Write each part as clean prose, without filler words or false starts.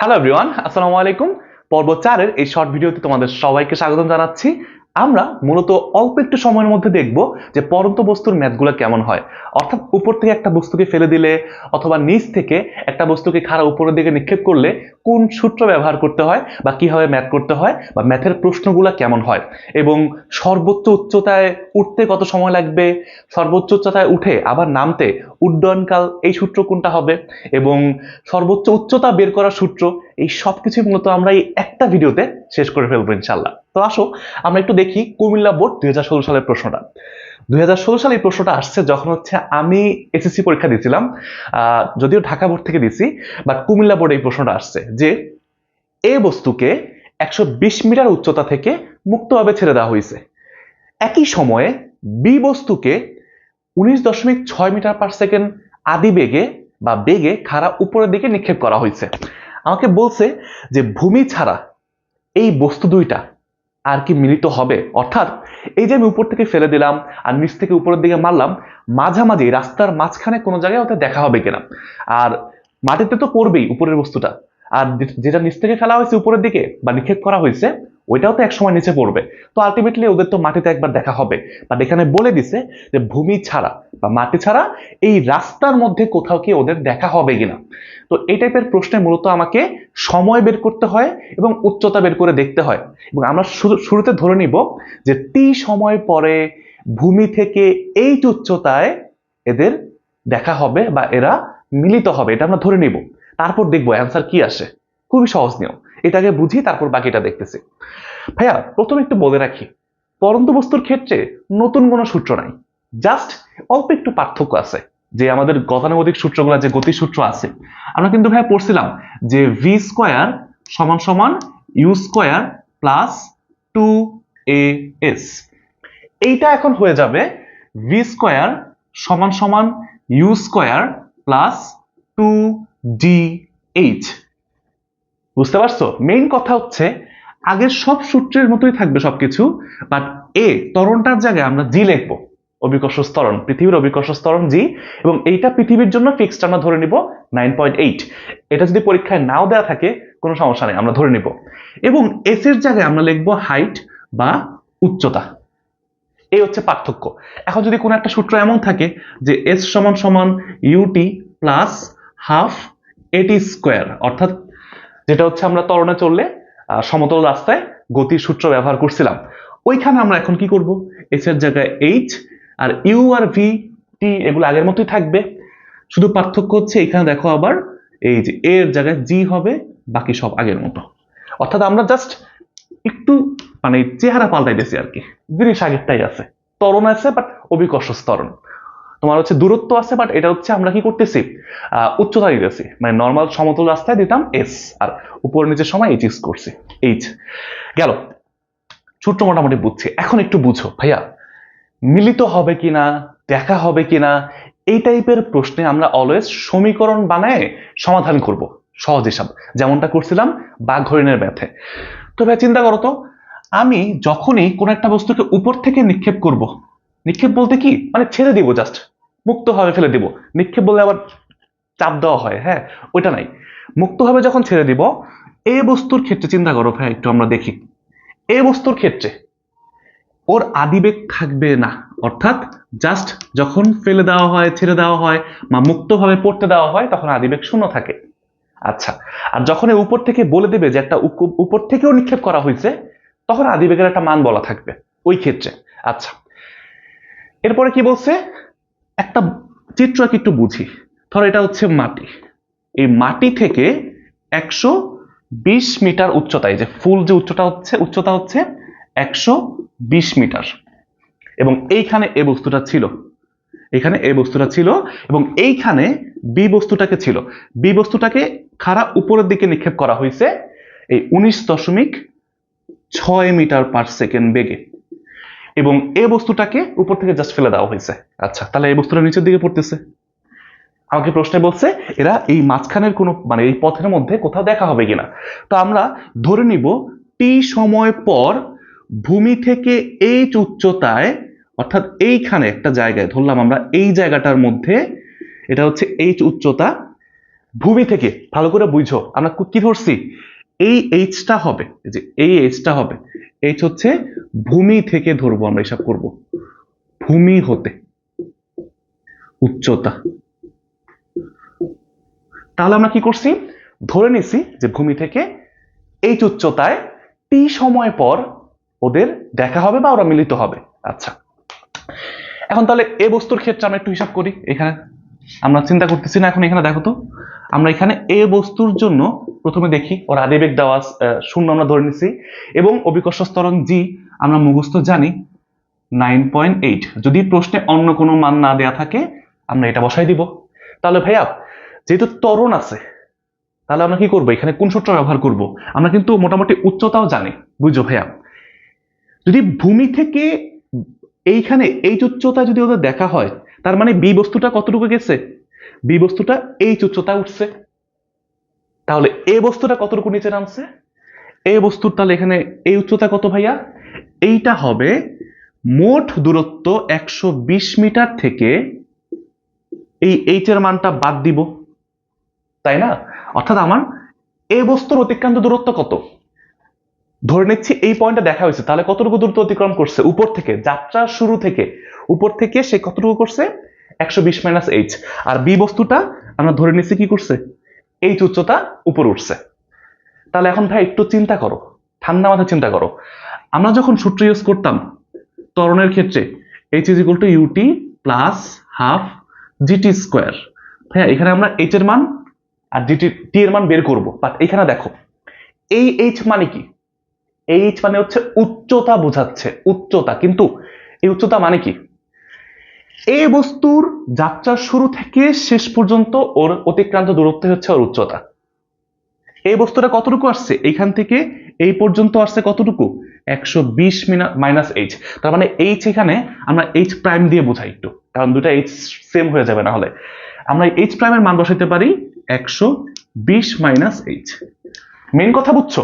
Hello everyone, আসসালামু আলাইকুম। পর্ব 4 এর এই শর্ট ভিডিওতে তোমাদের সবাইকে স্বাগতম জানাচ্ছি। আমরা মূলত অল্প একটু সময়ের মধ্যে দেখব যে পরন্ত বস্তুর ম্যাথগুলো কেমন হয়। অর্থাৎ উপর থেকে একটা বস্তুকে ফেলে দিলে অথবা নিচ থেকে একটা বস্তুকে খাড়া উপরের দিকে নিক্ষেপ করলে কোন সূত্র ব্যবহার করতে হয় বা কিভাবে ম্যাথ করতে হয় বা ম্যাথের প্রশ্নগুলো কেমন হয় এবং সর্বোচ্চ উচ্চতায় উঠতে কত সময় লাগবে, সর্বোচ্চ উচ্চতায় উঠে আবার নামতে উড্ডয়নকাল এই সূত্র কোনটা হবে এবং সর্বোচ্চ উচ্চতা বের করার সূত্র, এই সবকিছু মূলত আমরা এই একটা ভিডিওতে শেষ করে ফেলবো ইনশাল্লাহ। তো আসো আমরা একটু দেখি কুমিল্লা বোর্ড 2016 সালের প্রশ্নটা। 2016 সালে এই প্রশ্নটা আসছে যখন আমি এসএসসি পরীক্ষা দিয়েছিলাম, যদিও ঢাকা বোর্ড থেকে দিছি, বাট কুমিল্লা বোর্ডে এই প্রশ্নটা আসছে যে এ বস্তুকে 120 মিটার উচ্চতা থেকে মুক্তভাবে ছেড়ে দেওয়া হয়েছে। একই সময়ে বি বস্তুকে 19.6 মিটার পার সেকেন্ড আদি বেগে বা বেগে খাড়া উপরের দিকে নিক্ষেপ করা হয়েছে। আমাকে বলছে যে ভূমি ছাড়া এই বস্তু দুইটা আর কি মিলিত হবে, অর্থাৎ এই যে আমি উপর থেকে ফেলে দিলাম আর নিচ থেকে উপরের দিকে মারলাম, মাঝামাঝি রাস্তার মাঝখানে কোনো জায়গায় ওতে দেখা হবে কিনা। আর মাটিতে তো পড়বেই উপরের বস্তুটা, আর যেটা নিচ থেকে ফেলা হয়েছে উপরের দিকে বা নিক্ষেপ করা হয়েছে ওইটাও তো একসময় নিচে পড়বে। তো আলটিমেটলি ওদের তো মাটিতে একবার দেখা হবে। বাট এখানে বলে দিছে যে ভূমি ছাড়া বা মাটি ছাড়া এই রাস্তার মধ্যে কোথাও কি ওদের দেখা হবে কিনা। তো এই টাইপের প্রশ্নে মূলত আমাকে সময় বের করতে হয় এবং উচ্চতা বের করে দেখতে হয়। এবং আমরা শুরুতে ধরে নিব যে টি সময় পরে ভূমি থেকে এই উচ্চতায় এদের দেখা হবে বা এরা মিলিত হবে, এটা আমরা ধরে নিব। তারপর দেখবো অ্যান্সার কি আসে। খুবই সহজ নিয়ম, এটাকে বুঝি তারপর বাকিটা দেখতেছি। ভাইয়া প্রথমে একটু বলে রাখি, পরন্ত বস্তুর ক্ষেত্রে নতুন কোনো সূত্র নাই, জাস্ট অল্প একটু পার্থক্য আছে। যে আমাদের গতানুগতিক সূত্রগুলো, যে গতি সূত্র আছে, আমরা কিন্তু ভাইয়া পড়ছিলাম যে ভি স্কোয়ার সমান সমান ইউ স্কোয়ার প্লাস 2as। এইটা এখন হয়ে যাবে ভি স্কোয়ার সমান সমান ইউ স্কোয়ার প্লাস 2dh। বুঝতে পারছো? মেইন কথা হচ্ছে আগের সব সূত্রের মতোই থাকবে সবকিছু, বাট এ ত্বরণটার জায়গায় আমরা জি লিখবো। অভিকর্ষ ত্বরণ, পৃথিবীর অভিকর্ষ ত্বরণ জি, এবং এইটা পৃথিবীর জন্য ফিক্সড আমরা ধরে নিব 9.8। এটা যদি পরীক্ষায় নাও দেওয়া থাকে কোনো সমস্যা নেই, আমরা ধরে নিব। এবং এস এর জায়গায় আমরা লিখবো হাইট বা উচ্চতা। এই হচ্ছে পার্থক্য। এখন যদি কোনো একটা সূত্র এমন থাকে যে এস সমান সমান ইউটি প্লাস হাফ এটি স্কোয়ার, অর্থাৎ যেটা আমরা ত্বরণে চললে সমতল রাস্তায় গতির সূত্র ব্যবহার করছিলাম, ওইখানে আমরা এখন কি করব, এস এর জায়গায় এইচ আর ইউ আর ভি টি এগুলো আগের মতোই থাকবে। শুধু পার্থক্য হচ্ছে এখানে দেখো আবার এই যে এর জায়গায় জি হবে, বাকি সব আগের মতো। অর্থাৎ আমরা জাস্ট একটু মানে চেহারা পাল্টাইতেছি আর কি, জিনিস আগেরটাই আছে। ত্বরণ আছে বাট অভিকর্ষ ত্বরণ। তোমার দূরত্ব আছে বাট এটা আমরা কি করতেছি, উচ্চতা দিতেছি। মানে নর্মাল সমতল রাস্তায় দিতাম এস আর উপর নিচের সময় এইচ ইউজ করছি, এইচ গেল। সূত্র মোটামুটি বুঝছি, এখন একটু বুঝো ভাইয়া মিলিত হবে কিনা, দেখা হবে কিনা, এই টাইপের প্রশ্নে আমরা অলওয়েজ সমীকরণ বানায় সমাধান করব, সহজ হিসাব, যেমনটা করছিলাম বাঘ হরিণের ম্যাথে। তো ভাই চিন্তা করো তো, আমি যখনই কোনো একটা বস্তুকে উপর থেকে নিক্ষেপ করব, নিক্ষেপ বলতে কি মানে ছেড়ে দিব, জাস্ট মুক্তভাবে ফেলে দিব। নিক্ষেপ বলে আবার চাপ দেওয়া হয়, হ্যাঁ ওইটা নাই। মুক্তভাবে যখন ছেড়ে দিব, এ বস্তুর ক্ষেত্রে চিন্তা করো ভাই, একটু আমরা দেখি। এ বস্তুর ক্ষেত্রে ওর আদিবেগ থাকবে না, অর্থাৎ জাস্ট যখন ফেলে দেওয়া হয়, ছেড়ে দেওয়া হয় বা মুক্তভাবে পড়তে দেওয়া হয় তখন আদিবেগ শূন্য থাকে। আচ্ছা, আর যখন উপর থেকে বলে দেবে যে একটা উপর থেকেও নিক্ষেপ করা হয়েছে, তখন আদিবেগের একটা মান বলা থাকবে ওই ক্ষেত্রে। আচ্ছা, এরপরে কি বলছে, একটা চিত্র একটু বুঝি। ধর এটা মাটি, এই মাটি থেকে 120 মিটার উচ্চতায়, যে ফুল যে উচ্চতা হচ্ছে 120 মিটার, এবং এইখানে এ বস্তুটা ছিল, এখানে এ বস্তুটা ছিল এবং এইখানে বি বস্তুটাকে ছিল। বি বস্তুটাকে খাড়া উপরের দিকে নিক্ষেপ করা হয়েছে এই 19.6 মিটার পার সেকেন্ড বেগে, এবং এ বস্তুটাকে উপর থেকে জাস্ট ফেলে দেওয়া হয়েছে। আচ্ছা, তাহলে এই বস্তুটা নিচের দিকে পড়তেছে। আমাকে প্রশ্নে বলছে এরা এই মাঝখানের কোনো মানে এই পথের মধ্যে কোথাও দেখা হবে কিনা। তো আমরা ধরে নিব টি সময় পর ভূমি থেকে এই উচ্চতায়, অর্থাৎ এইখানে একটা জায়গায় ধরলাম আমরা, এই জায়গাটার মধ্যে এটা এইচ উচ্চতা, ভূমি থেকে, ভালো করে বুঝো, আমরা কি ধরছি, এই এইচটা হবে, যে এই এইচটা হবে, এইচ হচ্ছে ভূমি থেকে ধরবো, আমরা হিসাব করব ভূমি হতে উচ্চতা। তাহলে আমরা কি করছি, ধরে নিছি যে ভূমি থেকে এইচ উচ্চতায় টি সময় পর ওদের দেখা হবে বা ওরা মিলিত হবে। আচ্ছা, এখন তাহলে এ বস্তুর ক্ষেত্রে আমরা একটু হিসাব করি। এখানে আমরা চিন্তা করতেছি না, এখন এখানে দেখো তো, আমরা এখানে এ বস্তুর জন্য প্রথমে দেখি ওর আদিবেগ দেওয়া শূন্য আমরা ধরে নিছি, এবং অভিকর্ষ ত্বরণ জি আমরা মুখস্থ জানি 9.8। যদি প্রশ্নে অন্য কোনো মান না দেয়া থাকে আমরা এটা বসাই দিব। তাহলে ভাইয়া যেহেতু ত্বরণ আছে, তাহলে আমরা কি করবো, এখানে কোন সূত্র ব্যবহার করব, আমরা কিন্তু মোটামুটি উচ্চতাও জানি, বুঝছো ভাইয়া। যদি ভূমি থেকে এইখানে এই উচ্চতা যদি ওদের দেখা হয়, তার মানে বি বস্তুটা কতটুকু গেছে, বি বস্তুটা এই উচ্চতা উঠছে। তাহলে এ বস্তুটা কতটুকু নিচে নামছে, এ বস্তুর তাহলে এখানে এই উচ্চতা কত ভাইয়া, এইটা হবে মোট দূরত্ব 120 মিটার থেকে এই এইচ এর মানটা বাদ দিব, তাই না? অর্থাৎ আমার এ বস্তুর অতিক্রান্ত দূরত্ব কত, ধরে নিচ্ছি এই পয়েন্টটা দেখা হয়েছে, তাহলে কতটুকু দূরত্ব অতিক্রম করছে উপর থেকে, যাত্রার শুরু থেকে উপর থেকে সে কতটুকু করছে, 120 মাইনাস এইচ। আর বি বস্তুটা আমরা ধরে নিচ্ছি কি করছে, এইচ উচ্চতা উপর উঠছে। তাহলে এখন ভাই একটু চিন্তা করো, ঠান্ডা মাথায় চিন্তা করো, আমরা যখন সূত্র ইউজ করতাম ত্বরণের ক্ষেত্রে H is equal to U T plus half G T square, ভাইয়া এখানে আমরা এইচ এর মান আর জিটি টি এর মান বের করব, বাট এখানে দেখো এই এইচ মানে কি, এইচ মানে হচ্ছে উচ্চতা বোঝাচ্ছে, উচ্চতা, কিন্তু এই উচ্চতা মানে কি, এই বস্তুর যাত্রার শুরু থেকে শেষ পর্যন্ত ওর অতিক্রান্ত দূরত্ব হচ্ছে ওর উচ্চতা। এই বস্তুটা কতটুকু আসছে, এইখান থেকে এই পর্যন্ত আসছে কতটুকু, 120 মাইনাস এইচ। তার মানে এইচ এখানে আমরা এইচ প্রাইম দিয়ে বোঝাই একটু, কারণ দুটা এইচ সেম হয়ে যাবে না হলে। আমরা এইচ প্রাইমের মান বসাইতে পারি 120 মাইনাস এইচ। মেইন কথা বুঝছো,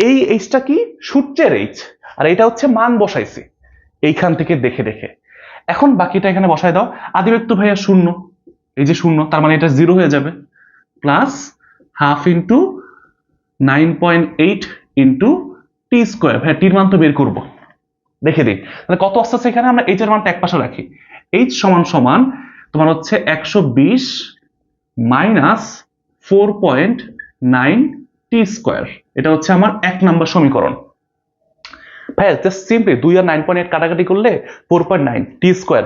এই এইচটা কি সূর্যের এইচ, আর এটা হচ্ছে মান বসাইছি এইখান থেকে দেখে দেখে। এখন বাকিটা এখানে বসায় দাও, আদিবেগ তো ভাইয়া শূন্য, এই যে শূন্য, তার মানে এটা জিরো হয়ে যাবে, plus half into 9.8 into T square, ভাইয়া টির মান তো বের করবো, দেখে দিই তাহলে কত আসছে এখানে। আমরা এইচ এর মানটা এক পাশে রাখি, এইচ সমান সমান তোমার হচ্ছে 120 মাইনাস 4.9 টি স্কোয়ার, এটা হচ্ছে আমার 1 নাম্বার সমীকরণ। ভাইয়া জাস্ট সিম্পলি 2 আর 9.8 কাটাকাটি করলে 4.9 টি স্কোয়ার,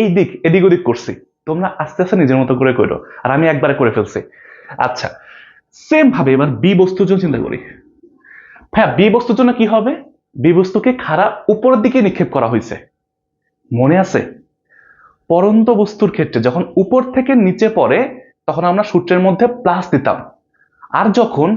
এই দিক এদিক ওদিক করছি, তোমরা আস্তে আস্তে নিজের মতো করে করো, আর আমি একবারে করে ফেলছি। আচ্ছা, সেম ভাবে এবার বি বস্তুর জন্য চিন্তা করি। ভাইয়া বি বস্তুর জন্য কি হবে, বি বস্তুকে খাড়া উপরের দিকে নিক্ষেপ করা হয়েছে, মনে আছে? পরন্ত বস্তুর ক্ষেত্রে যখন উপর থেকে নিচে পড়ে তখন আমরা সূত্রের মধ্যে প্লাস দিতাম, আর যখন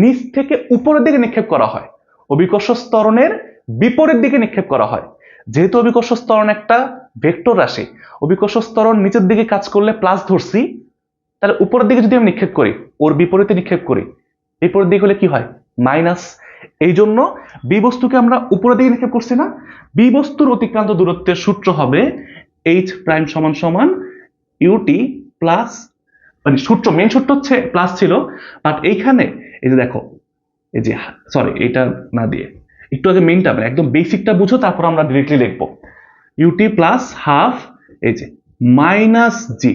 নিচ থেকে উপরের দিকে নিক্ষেপ করা হয়, অভিকর্ষ ত্বরণের বিপরীত দিকে নিক্ষেপ করা হয়। যেহেতু অভিকর্ষ ত্বরণ একটা ভেক্টর রাশি, অভিকর্ষ ত্বরণ নিচের দিকে কাজ করলে প্লাস ধরছি, তাহলে উপরের দিকে যদি আমি নিক্ষেপ করি, ওর বিপরীতে নিক্ষেপ করি, বিপরীত দিক হলে কি হয়, মাইনাস। এই জন্য বি বস্তুকে আমরা উপরের দিকে নিক্ষেপ করছি না, বি বস্তুর অতিক্রান্ত দূরত্বের সূত্র হবে এইচ প্রাইম সমান সমান ইউটি প্লাস, মানে সূত্র মেন সূত্র হচ্ছে প্লাস ছিল, বাট এইখানে এই যে দেখো, এই যে সরি এটা না দিয়ে একটু আগে মেইনটা মানে একদম বেসিকটা বুঝো, তারপর আমরা ডিরেক্টলি লিখবো ইউটি প্লাস হাফ এই যে মাইনাস জি।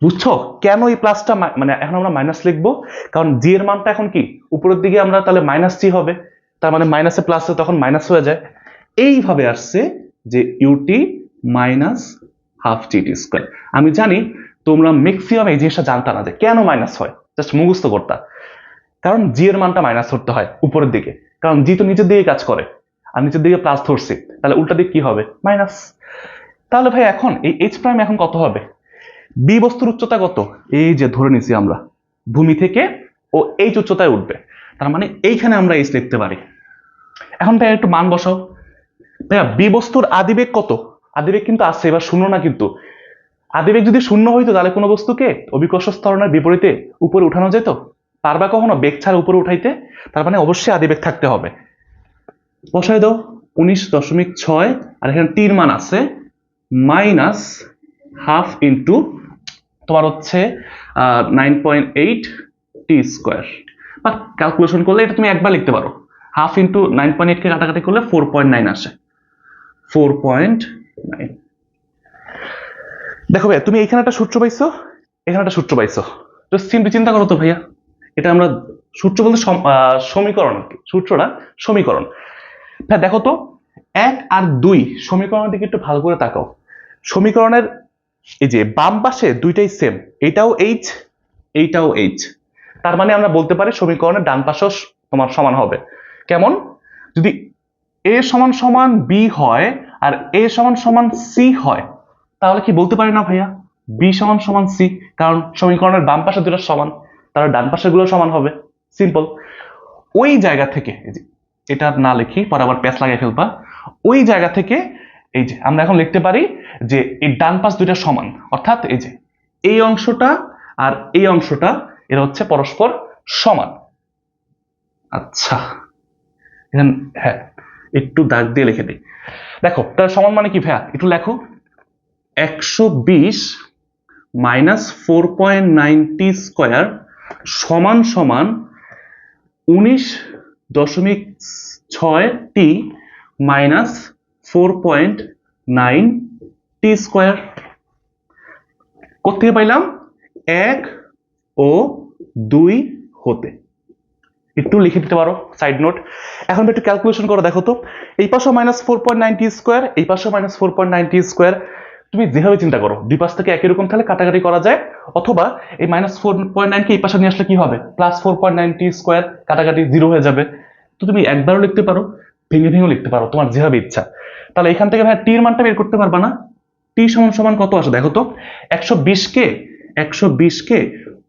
বুঝছো কেন এই প্লাসটা, মানে এখন আমরা মাইনাস লিখবো, কারণ জি এর মানটা এখন কি উপরের দিকে, আমরা তাহলে মাইনাস জি হবে, তার মানে মাইনাসে প্লাস তখন মাইনাস হয়ে যায়। এইভাবে আসছে যে U T minus half G T square. আমি জানি তোমরা ম্যাক্সিমাম এই জিনিসটা জানতা না যে কেন মাইনাস হয়, জাস্ট মুখস্থ করতা, কারণ জি এর মানটা মাইনাস ধরতে হয় উপরের দিকে, কারণ জি তো নিচের দিকে কাজ করে, আর নিচের দিকে প্লাস ধরছি, তাহলে উল্টা দিক কি হবে, মাইনাস। তাহলে ভাই এখন এই এইচ প্রাইম এখন কত হবে, বি বস্তুর উচ্চতা কত, এই যে ধরে নিছি আমরা ভূমি থেকে ও এইচ উচ্চতায় উঠবে, তার মানে এইখানে আমরা এইচ লিখতে পারি। এখন ভাই একটু মান বসাও, ভাইয়া বি বস্তুর আদিবেগ কত, আদিবেগ কিন্তু আছে, এবার শূন্য না, কিন্তু আদিবেগ যদি শূন্য হইতো তাহলে কোনো বস্তুকে অভিকর্ষ ত্বরণের বিপরীতে উপরে উঠানো যেত, পারবা কখনো বেগ ছাড়া উপরে উঠাইতে, তার মানে অবশ্যই আদিবেগ থাকতে হবে। বসাই দাও 19.6, আর এখানে টির মান আছে মাইনাস হাফ ইন্টু তোমার হচ্ছে 9.8 টি স্কোয়ার, বা ক্যালকুলেশন করলে এটা তুমি একবার লিখতে পারো, হাফ ইন্টু 9.8 কে কাটাকাটি করলে 4.9 আসে, 4.9। দেখো ভাইয়া, তুমি এখানে একটা সূত্র পাইছো, এখানে একটা সূত্র পাইছো, তো সিম্পলি চিন্তা করো তো ভাইয়া, এটা আমরা সূত্র বলতে সমীকরণ আর কি, সূত্রটা সমীকরণ। হ্যাঁ দেখো তো, 1 আর 2 সমীকরণের দিকে একটু ভালো করে তাকাও। সমীকরণের এই যে বাম পাশে দুইটাই সেম, এটাও এইচ, এইটাও এইচ, তার মানে আমরা বলতে পারি সমীকরণের ডান পাশেও তোমার সমান হবে। কেমন? যদি এ সমান সমান বি হয় আর এ সমান সমান সি হয়, তাহলে কি বলতে পারি না ভাইয়া বি সমান সমান সি, কারণ সমীকরণের বাম পাশে দুটো সমান, তাহলে ডান পাশের গুলো সমান হবে, সিম্পল। ওই জায়গা থেকে, এটা না লিখি পরে আবার প্যাচ লাগিয়ে ফেলবা, ওই জায়গা থেকে এই যে আমরা এখন লিখতে পারি যে এই ডান পাশ দুইটা সমান, অর্থাৎ এই যে এই অংশটা আর এই অংশটা এরা হচ্ছে পরস্পর সমান। আচ্ছা, এখানে হ্যাঁ একটু দাগ দিয়ে লিখে দিই। দেখো তার সমান মানে কি ভাইয়া, একটু লেখো, 120 মাইনাস 4.9 স্কোয়ার সমান সমান 19.6 মাইনাস 4.9 টি স্কোয়ার। কোথেকে পাইলাম? 1 ও 2 হতে। একটু লিখে দিতে পারো সাইড নোট। এখন একটু ক্যালকুলেশন করে দেখো তো, এই পাশে মাইনাস 4.9 টি স্কোয়ার, এই পাশে মাইনাস 4.9 টি স্কোয়ার, তুমি যেভাবে চিন্তা করো দুই পাশ থেকে একই রকম তাহলে কাটাকাটি করা যায়, অথবা এই মাইনাস 4.9 কে এই পাশে নিয়ে আসলে কি হবে, প্লাস 4.9 টি স্কোয়ার, কাটাকাটি 0 হয়ে যাবে। তো তুমি একবারও লিখতে পারো, ভেঙে ভেঙেও লিখতে পারো, তোমার যেভাবে ইচ্ছা। তাহলে এখান থেকে ভাই টির মানটা বের করতে পারবা না? টি সমান সমান কত আসে দেখো তো, 120 কে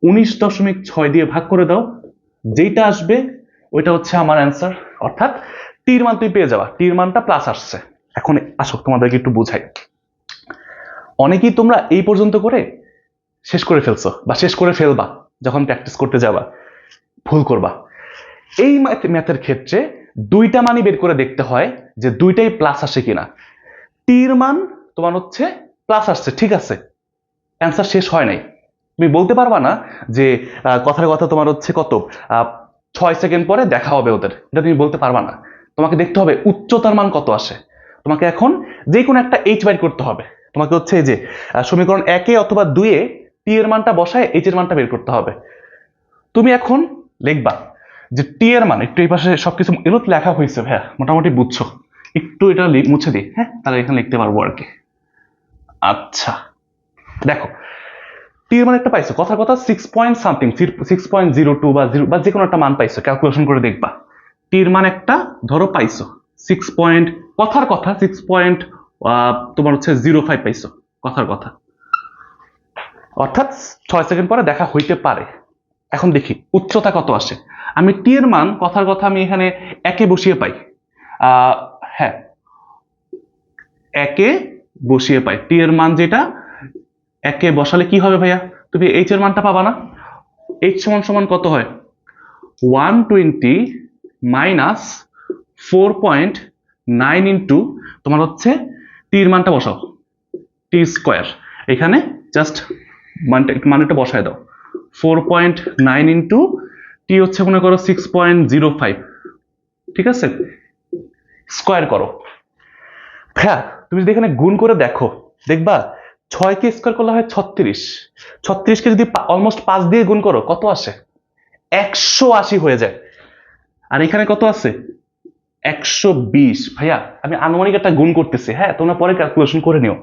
19.6 দিয়ে ভাগ করে দাও, যেটা আসবে ওইটা হচ্ছে আমার অ্যান্সার, অর্থাৎ টির মান তুমি পেয়ে যাবা, টির মানটা প্লাস আসছে। এখন আসো তোমাদেরকে একটু বুঝাই। অনেকেই তোমরা এই পর্যন্ত করে শেষ করে ফেলছো বা শেষ করে ফেলবা যখন প্র্যাকটিস করতে যাবা, ভুল করবা। এই ম্যাথের ক্ষেত্রে দুইটা মানই বের করে দেখতে হয় যে দুইটাই প্লাস আসে কিনা। টির মান তোমার হচ্ছে প্লাস আসছে, ঠিক আছে, অ্যান্সার শেষ হয় নাই। তুমি বলতে পারবা না যে কথার কথা তোমার হচ্ছে কত 6 সেকেন্ড পরে দেখা হবে ওদের, এটা তুমি বলতে পারবা না। তোমাকে দেখতে হবে উচ্চতার মান কত আসে। তোমাকে এখন যে কোনো একটা এইচ বাইর করতে হবে। তোমাকে হচ্ছে এই যে সমীকরণ 1 অথবা 2 টি এর মানটা বসায় এইচ এর মানটা বের করতে হবে। তুমি এখন লিখবা যে টি এর মান, একটু এই পাশে সবকিছু এগুলো লেখা হয়েছে ভাইয়া, মোটামুটি বুঝছো, একটু এটা মুছে দিই, হ্যাঁ তাহলে এখানে লিখতে পারবো আর কি। আচ্ছা দেখো, টির মান একটা পাইছো, কথার কথা 6 something, 6.02 বা 0 বা যে কোনো একটা মান পাইছো, ক্যালকুলেশন করে দেখবা। টির মান একটা ধরো পাইছো 6 পয়েন্ট, কথার কথা 6 পয়েন্ট তোমার হচ্ছে 05 পাইছো, কথার কথা, অর্থাৎ 6 সেকেন্ড পরে দেখা হইতে পারে। এখন দেখি উচ্চতা কত আসে। আমি টি এর মান কথার কথা আমি এখানে একে বসিয়ে পাই, হ্যাঁ একে বসিয়ে পাই, টি এর মান যেটা একে বসালে কি হবে ভাইয়া, তুমি এইচ এর মানটা পাবা না। এইচ সমান সমান কত হয়, 120 মাইনাস 4.9 ইন্টু তোমার হচ্ছে টির মানটা বসাও, টি স্কোয়ার, এখানে জাস্ট মানটা বসায় দাও, 4.9 ইন্টু টি হচ্ছে মনে করো 6.05, ঠিক আছে, স্কোয়ার করো। হ্যাঁ তুমি যদি এখানে গুণ করে দেখো, দেখবা 6 কে স্কোয়ার করলে হয় 36, 36 কে যদি অলমোস্ট 5 দিয়ে গুণ করো কত আসে, 180 হয়ে যায়। আর এখানে কত আছে, 120। ভাইয়া আমি আনুমানিক একটা গুণ করতেছি, হ্যাঁ তোমরা পরে ক্যালকুলেশন করে নিও।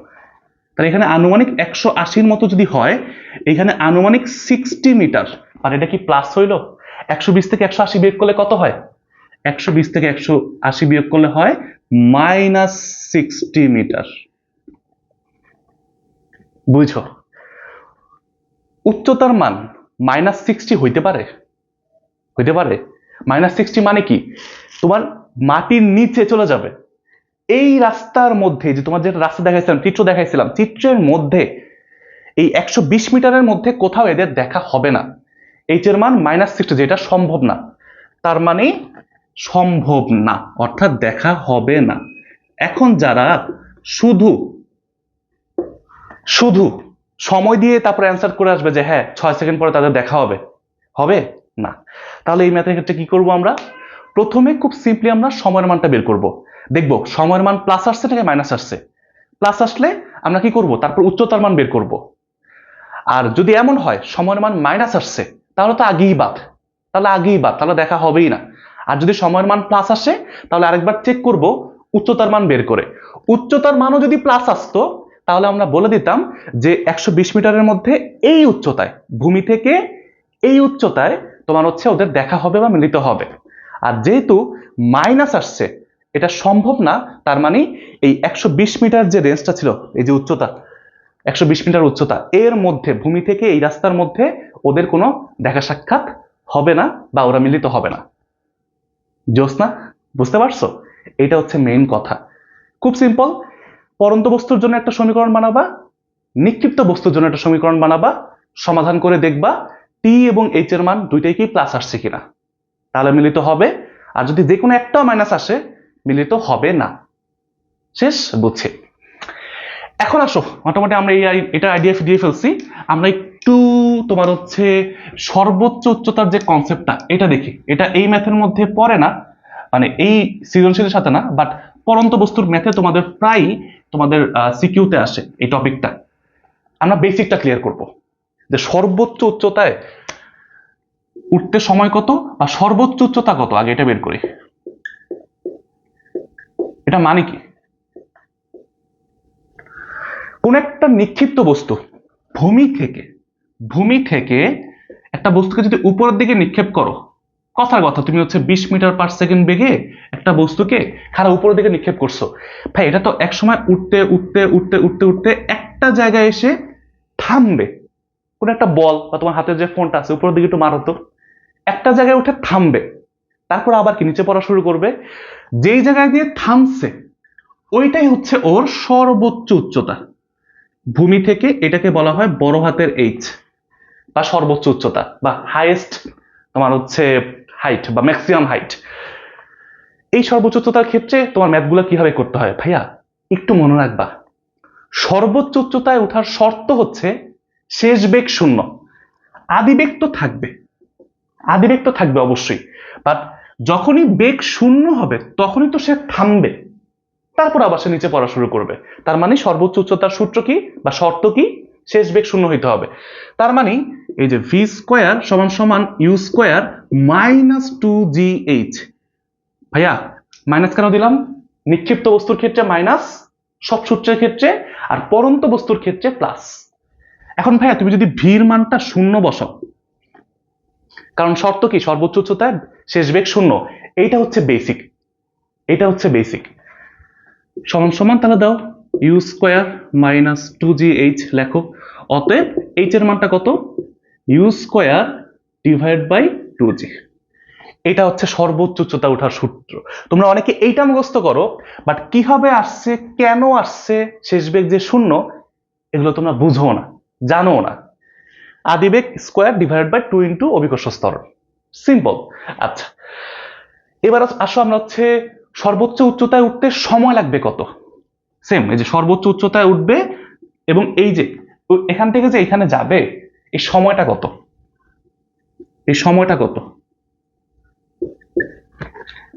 তাহলে এখানে আনুমানিক 180-র মতো যদি হয়, এখানে আনুমানিক 60 মিটার, আর এটা কি প্লাস হইলো? 120 থেকে 180 বিয়োগ করলে কত হয়, 120 থেকে 180 বিয়োগ করলে হয় -60 মিটার। বুঝছো? উচ্চতার মান -60 হইতে পারে, হইতে পারে। -60 মানে কি, তোমার মাটির নিচে চলে যাবে। এই রাস্তার মধ্যে যে তোমার যে রাস্তা দেখাইছিলাম, চিত্র দেখাইছিলাম, চিত্রের মধ্যে এই 120 মিটারের মধ্যে কোথাও এদের দেখা হবে না। এইচ এর মান -60, যেটা সম্ভব না, তার মানে সম্ভব না, অর্থাৎ দেখা হবে না। এখন যারা শুধু শুধু সময় দিয়ে তারপর অ্যান্সার করে আসবে যে হ্যাঁ 6 সেকেন্ড পরে তাদের দেখা হবে, হবে না। তাহলে এই ম্যাথের ক্ষেত্রে কি করব আমরা? প্রথমে খুব সিম্পলি আমরা সময়ের মানটা বের করব। দেখব সময়ের মান প্লাস আসছে নাকি মাইনাস আসছে। প্লাস আসলে আমরা কি করব? তারপর উচ্চতার মান বের করব। আর যদি এমন হয় সময়ের মান মাইনাস আসছে, তাহলে তো আগেই বাদ, তাহলে দেখা হবেই না। আর যদি সময়ের মান প্লাস আসে, তাহলে আরেকবার চেক করব উচ্চতার মান বের করে। উচ্চতার মানও যদি প্লাস আসতো, তাহলে আমরা বলে দিতাম যে 120 মিটারের মধ্যে এই উচ্চতায়, ভূমি থেকে এই উচ্চতায় তোমার হচ্ছে ওদের দেখা হবে বা মিলিত হবে। আর যেহেতু মাইনাস আসছে, এটা সম্ভব না, তার মানে এই 120 মিটার যে রেঞ্জটা ছিল, এই যে উচ্চতা 120 মিটার উচ্চতা, এর মধ্যে ভূমি থেকে এই রাস্তার মধ্যে ওদের কোনো দেখা সাক্ষাৎ হবে না বা ওরা মিলিত হবে না। জোসনা, বুঝতে পারছো? এটা হচ্ছে মেইন কথা। খুব সিম্পল। পরন্ত বস্তুর জন্য একটা সমীকরণ বানাবা, নিক্ষিপ্ত বস্তুর জন্য একটা সমীকরণ বানাবা, সমাধান করে দেখবা টি এবং এইচ এর মান দুইটাই কি প্লাস আসছে কিনা, তাহলে মিলিত হবে। আর যদি যে কোনো একটা মাইনাস আসে, মিলিত হবে না। শেষ? বুঝছি। এখন আসো, মোটামুটি আমরা এটা আইডিয়া দিয়ে ফেলছি। আমরা একটু তোমার হচ্ছে সর্বোচ্চ উচ্চতার যে কনসেপ্টটা, এটা দেখি। এটা এই ম্যাথের মধ্যে পড়ে না, মানে এই সৃজনশীলের সাথে না, বাট পরন্ত বস্তুর ম্যাথে তোমাদের প্রায় তোমাদের সিকিউতে আসে এই টপিকটা। আমরা বেসিকটা ক্লিয়ার করব যে সর্বোচ্চ উচ্চতায় উঠতে সময় কত বা সর্বোচ্চ উচ্চতা কত, আগে এটা বের করি। এটা মানে কি? কোন একটা নিক্ষিপ্ত বস্তু ভূমি থেকে একটা বস্তুকে যদি উপরের দিকে নিক্ষেপ করো, কথার কথা তুমি হচ্ছে 20 মিটার/সেকেন্ড বেগে একটা বস্তুকে খারাপ উপরের দিকে নিক্ষেপ করছো, ভাই এটা তো এক সময় উঠতে উঠতে উঠতে উঠতে উঠতে একটা জায়গায় এসে থামবে। কোন একটা বল বা তোমার হাতে যে ফোনটা আছে উপরের দিকে একটু মারো তো, একটা জায়গায় উঠে থামবে, তারপর আবার কি নিচে পড়া শুরু করবে। যেই জায়গায় দিয়ে থামছে ওইটাই হচ্ছে ওর সর্বোচ্চ উচ্চতা। ভূমি থেকে এটাকে বলা হয় বড় হাতের এইচ, বা সর্বোচ্চ উচ্চতা বা হাইয়েস্ট তোমার হচ্ছে হাইট বা ম্যাক্সিমাম হাইট। এই সর্বোচ্চ উচ্চতার ক্ষেত্রে তোমার ম্যাথগুলো কিভাবে করতে হয় ভাইয়া, একটু মনে রাখবা। সর্বোচ্চ উচ্চতায় ওঠার শর্ত হচ্ছে শেষ বেগ শূন্য। আদিবেগ তো থাকবে অবশ্যই, বাট যখনই বেগ শূন্য হবে তখনই তো সে থামবে, তারপর আবার সে নিচে পড়া শুরু করবে। তার মানে সর্বোচ্চ উচ্চতার সূত্র কি বা শর্ত কি? শেষ বেগ শূন্য হইতে হবে। তার মানে এই যে ভি স্কোয়ার সমান সমান ইউ স্কোয়ার মাইনাস 2gh। ভাইয়া মাইনাস কেন দিলাম? নিক্ষিপ্ত বস্তুর ক্ষেত্রে মাইনাস সব সূত্রের ক্ষেত্রে, আর পরন্ত বস্তুর ক্ষেত্রে প্লাস। এখন ভাইয়া তুমি যদি ভির মানটা শূন্য বসাও, কারণ শর্ত কি সর্বোচ্চ উচ্চতায় শেষ বেগ শূন্য, এটা হচ্ছে বেসিক। সমান সমান তাহলে দাও ইউ স্কোয়ার মাইনাস 2gh লেখো। অতএব এইচ এর মানটা কত? U square divide by 2g। এটা হচ্ছে সর্বোচ্চ উচ্চতা ওঠার সূত্র। তোমরা অনেকে এইটা মুখস্থ করো, বাট কিভাবে আসছে, কেন আসছে শেষ বেগ যে শূন্য, এগুলো তোমরা বুঝো না, জানো না। আদিবেগ স্কোয়ার ডিভাইড বাই 2 ইন্টু অভিকর্ষ ত্বরণ, সিম্পল। আচ্ছা, এবার আসো আমরা হচ্ছে সর্বোচ্চ উচ্চতায় উঠতে সময় লাগবে কত। সেম, এই যে সর্বোচ্চ উচ্চতায় উঠবে এবং এই যে এখান থেকে যে এখানে যাবে, এই সময়টা কত?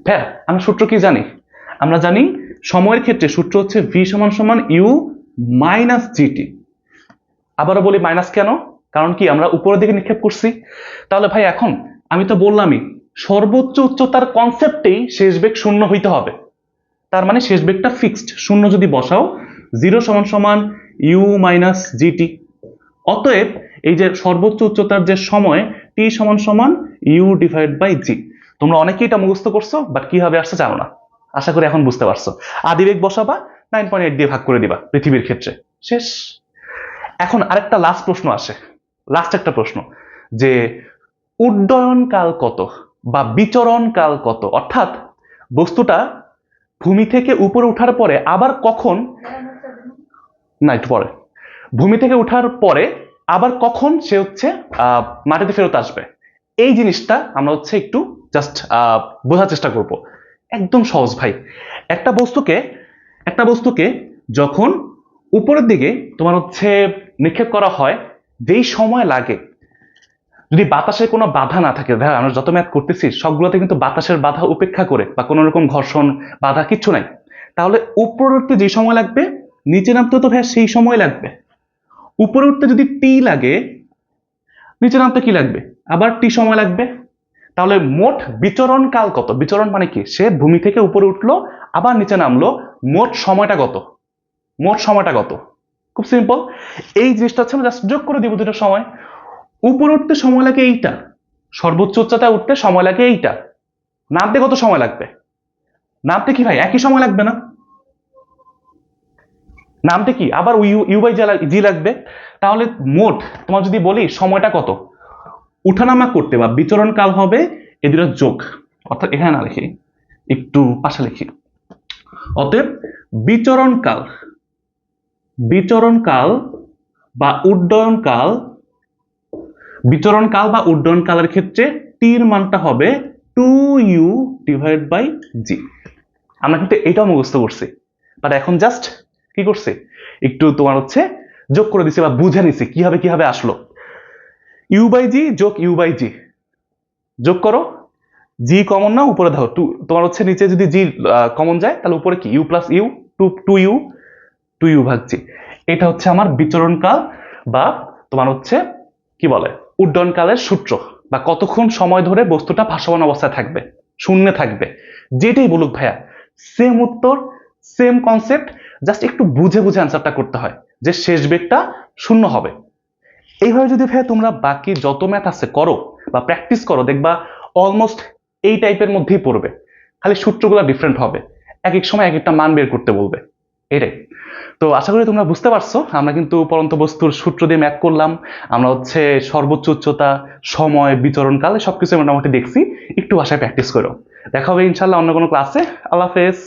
হ্যাঁ, আমরা সূত্র কি জানি? আমরা জানি সময়ের ক্ষেত্রে সূত্র হচ্ছে ভি সমান সমান ইউ মাইনাস জিটি। আবারও বলি মাইনাস কেন? কারণ কি আমরা উপরের দিকে নিক্ষেপ করছি। তাহলে ভাই এখন আমি তো বললামই সর্বোচ্চ উচ্চতার কনসেপ্টেই শেষ বেগ শূন্য হইতে হবে। তার মানে শেষ বেগটা ফিক্সড, শূন্য যদি বসাও, 0 সমান সমান ইউ মাইনাস জিটি। অতএব এই যে সর্বোচ্চ উচ্চতার যে সময় টি সমান সমান ইউ ডিভাইড বাই জি। তোমরা অনেকেই এটা মুখস্থ করছো, বাট কিভাবে আসছে জানো না। আশা করি এখন বুঝতে পারছো। আদিবেগ বসাবা, 9.8 দিয়ে ভাগ করে দিবা পৃথিবীর ক্ষেত্রে, শেষ। এখন আরেকটা লাস্ট একটা প্রশ্ন, যে উড্ডয়ন কাল কত বা বিচরণ কাল কত, অর্থাৎ বস্তুটা ভূমি থেকে উপরে ওঠার পরে আবার কখন, না একটু পরে, ভূমি থেকে ওঠার পরে আবার কখন সে হচ্ছে মাটিতে ফেরত আসবে, এই জিনিসটা আমরা হচ্ছে একটু জাস্ট বোঝার চেষ্টা করব। একদম সহজ ভাই। একটা বস্তুকে যখন উপরের দিকে তোমার হচ্ছে নিক্ষেপ করা হয় যেই সময় লাগে, যদি বাতাসের কোনো বাধা না থাকে, ভাই আমরা যত ম্যাথ করতেছি সবগুলোতে কিন্তু বাতাসের বাধা উপেক্ষা করে বা কোনো রকম ঘর্ষণ বাধা কিচ্ছু নাই, তাহলে উপরে উঠতে যে সময় লাগবে নিচে নামতে তো ভাই সেই সময় লাগবে। উপরে উঠতে যদি টি লাগে, নিচে নামতে কি লাগবে, আবার টি সময় লাগবে। তাহলে মোট বিচরণ কাল কত? বিচরণ মানে কি, সে ভূমি থেকে উপরে উঠলো আবার নিচে নামলো, মোট সময়টা কত? মোট সময়টা কত? খুব সিম্পল, এই জিনিসটা হচ্ছে আমরা জাস্ট যোগ করে দিব দুটো সময়। উপরে উঠতে সময় লাগে এইটা, সর্বোচ্চ উচ্চতায় উঠতে সময় লাগে এইটা, নামতে কত সময় লাগবে? নামতে কি ভাই একই সময় লাগবে না? নামতে কি আবার ইউ বাই জি লাগবে। তাহলে মোট তোমার যদি বলি সময়টা কত, উঠানামা করতে বা বিচরণ কাল হবে এ দুটো যোগ, অর্থাৎ এখানে না লিখি, একটু পাশে লিখি। অতএব বিচরণ কাল, বিচরণ কাল বা উড্ডয়ন কাল, বিচরণ কাল বা উড্ডয়ন কালের ক্ষেত্রে টির মানটা হবে 2u ডিভাইড বাই জি। আমরা কিন্তু এটাও মুখস্থ করছি, বাট এখন জাস্ট কি করছে, একটু তোমার হচ্ছে যোগ করে দিছে বা বুঝে নিছে কিভাবে আসলো। ইউ বাই জি যোগ ইউ বাই জি, যোগ করো, জি কমন না উপরে দাও, তোমার হচ্ছে নিচে যদি জি কমন যায় তাহলে উপরে কি U plus U, two U ভাগ জি। এটা হচ্ছে আমার বিচরণ কাল বা তোমার হচ্ছে কি বলে উড্ডয়ন কালের সূত্র, বা কতক্ষণ সময় ধরে বস্তুটা ভাসমান অবস্থায় থাকবে, শূন্যে থাকবে, যেটাই বলুক ভাইয়া সেম উত্তর, সেম কনসেপ্ট, জাস্ট একটু বুঝে বুঝে অ্যান্সারটা করতে হয় যে শেষ বেগটা শূন্য হবে। এইভাবে যদি ভাইয়া তোমরা বাকি যত ম্যাথ আছে করো বা প্র্যাকটিস করো, দেখবা অলমোস্ট এই টাইপের মধ্যেই পড়বে, খালি সূত্রগুলো ডিফারেন্ট হবে, এক এক সময় এক একটা মান বের করতে বলবে, এটাই। তো আশা করি তোমরা বুঝতে পারছো, আমরা কিন্তু পরন্ত বস্তুর সূত্র দিয়ে ম্যাথ করলাম, আমরা হচ্ছে সর্বোচ্চ উচ্চতা, সময়, বিচরণকাল সবকিছু মোটামুটি দেখছি, একটু বাসায় প্র্যাকটিস করো। দেখা হবে ইনশাল্লাহ অন্য কোনো ক্লাসে। আল্লাহ হাফেজ।